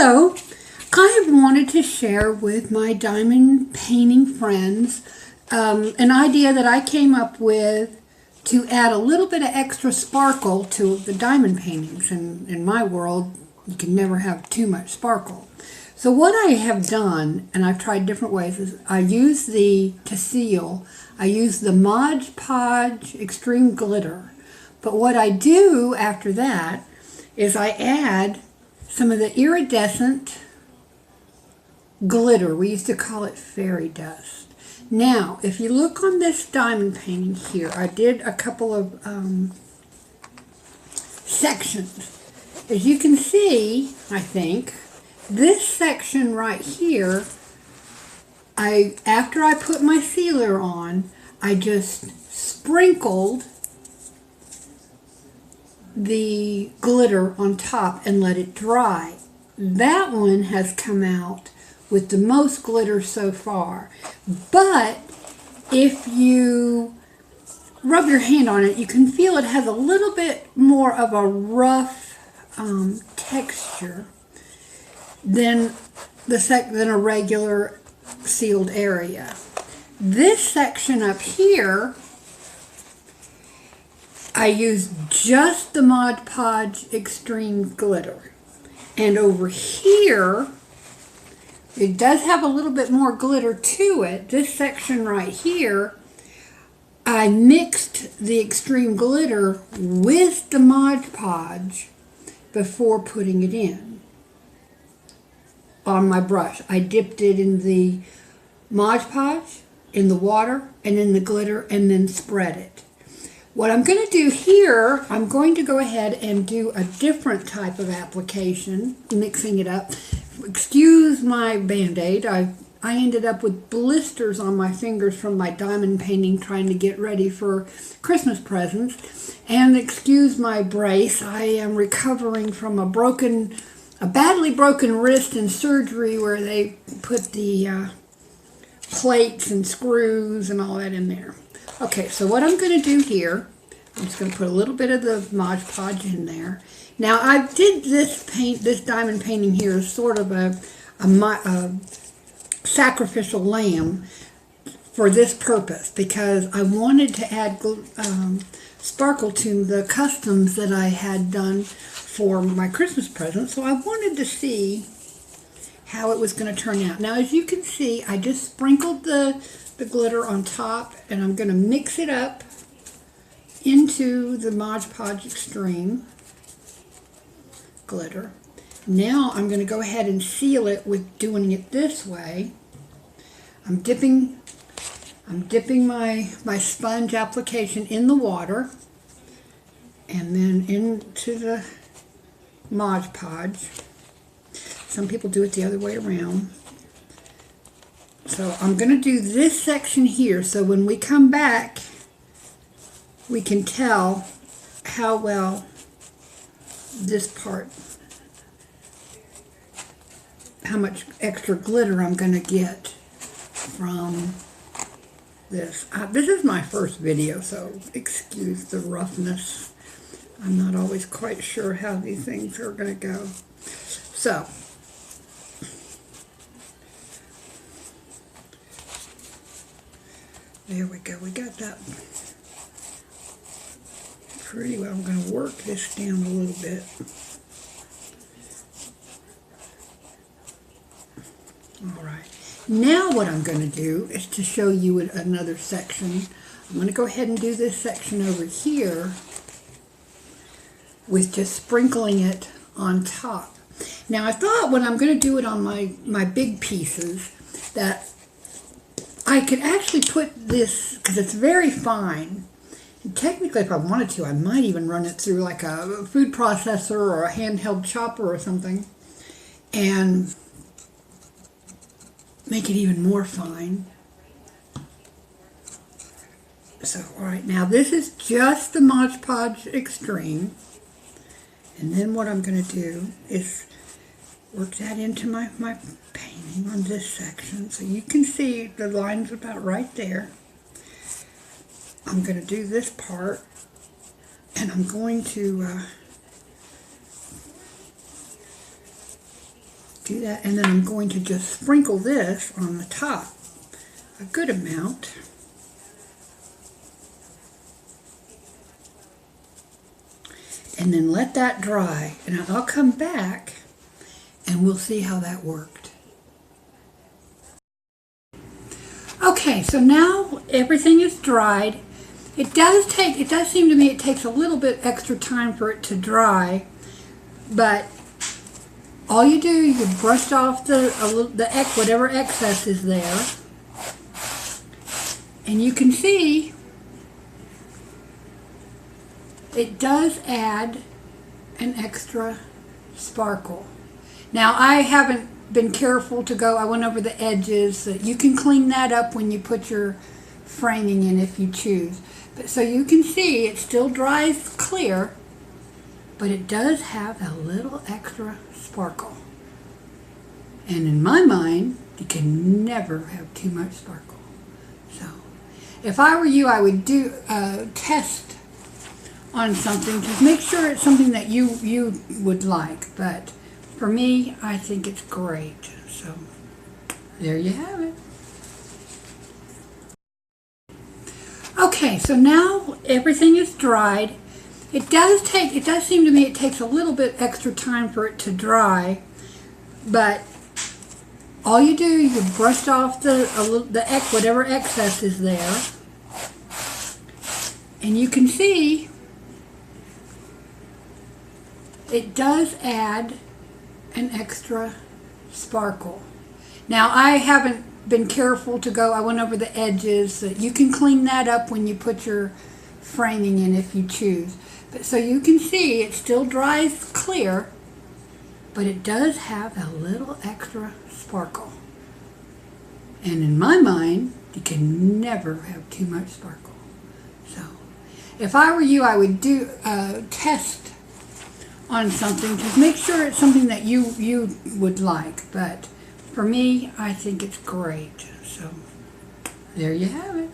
So, I wanted to share with my diamond painting friends an idea that I came up with to add a little bit of extra sparkle to the diamond paintings. And in my world, you can never have too much sparkle. So what I have done, and I've tried different ways, is I use to seal, I use the Mod Podge Extreme Glitter. But what I do after that is I add some of the iridescent glitter. We used to call it fairy dust. Now, if you look on this diamond painting here, I did a couple of sections. As you can see, I think, this section right here, after I put my sealer on, I just sprinkled the glitter on top and let it dry. That one has come out with the most glitter so far. But if you rub your hand on it, you can feel it has a little bit more of a rough texture than a regular sealed area. This section up here, I used just the Mod Podge Extreme Glitter. And over here, it does have a little bit more glitter to it. This section right here, I mixed the Extreme Glitter with the Mod Podge before putting it in on my brush. I dipped it in the Mod Podge, in the water, and in the glitter, and then spread it. What I'm going to do here, I'm going to go ahead and do a different type of application, mixing it up. Excuse my Band-Aid. I ended up with blisters on my fingers from my diamond painting trying to get ready for Christmas presents. And excuse my brace. I am recovering from a badly broken wrist in surgery where they put the plates and screws and all that in there. Okay, so what I'm going to do here, I'm just going to put a little bit of the Mod Podge in there. Now, I did this diamond painting here as sort of a sacrificial lamb for this purpose because I wanted to add sparkle to the customs that I had done for my Christmas present. So I wanted to see how it was going to turn out. Now, as you can see, I just sprinkled the glitter on top, and I'm going to mix it up into the Mod Podge Extreme Glitter. Now I'm going to go ahead and seal it with doing it this way. I'm dipping my sponge application in the water and then into the Mod Podge. Some people do it the other way around. So I'm going to do this section here so when we come back we can tell how well this part, how much extra glitter I'm going to get from this. This is my first video, so excuse the roughness. I'm not always quite sure how these things are going to go. So there we go. We got that pretty well. I'm going to work this down a little bit. Alright. Now what I'm going to do is to show you another section. I'm going to go ahead and do this section over here with just sprinkling it on top. Now I thought when I'm going to do it on my big pieces that I could actually put this, because it's very fine, and technically if I wanted to, I might even run it through like a food processor or a handheld chopper or something, and make it even more fine. So, alright, now this is just the Mod Podge Extreme, and then what I'm going to do is work that into my painting on this section. So you can see the line's about right there. I'm going to do this part, and I'm going to do that, and then I'm going to just sprinkle this on the top, a good amount. And then let that dry, and I'll come back and we'll see how that worked. Okay, so now everything is dried. It does seem to me it takes a little bit extra time for it to dry, but all you do, you brush off whatever excess is there, and you can see it does add an extra sparkle. Now, I haven't been careful to go, I went over the edges. You can clean that up when you put your framing in if you choose. But so you can see it still dries clear, but it does have a little extra sparkle. And in my mind, you can never have too much sparkle. So if I were you, I would do a test on something to make sure it's something that you would like. But for me, I think it's great. So there you have it. Okay, so now everything is dried. It does seem to me it takes a little bit extra time for it to dry, but all you do, you brush off whatever excess is there, and you can see it does add an extra sparkle. Now, I haven't been careful to go, I went over the edges. You can clean that up when you put your framing in if you choose. But so you can see it still dries clear, but it does have a little extra sparkle. And in my mind, you can never have too much sparkle. So if I were you, I would do a test on something to make sure it's something that you would like. But for me, I think it's great. So there you have it.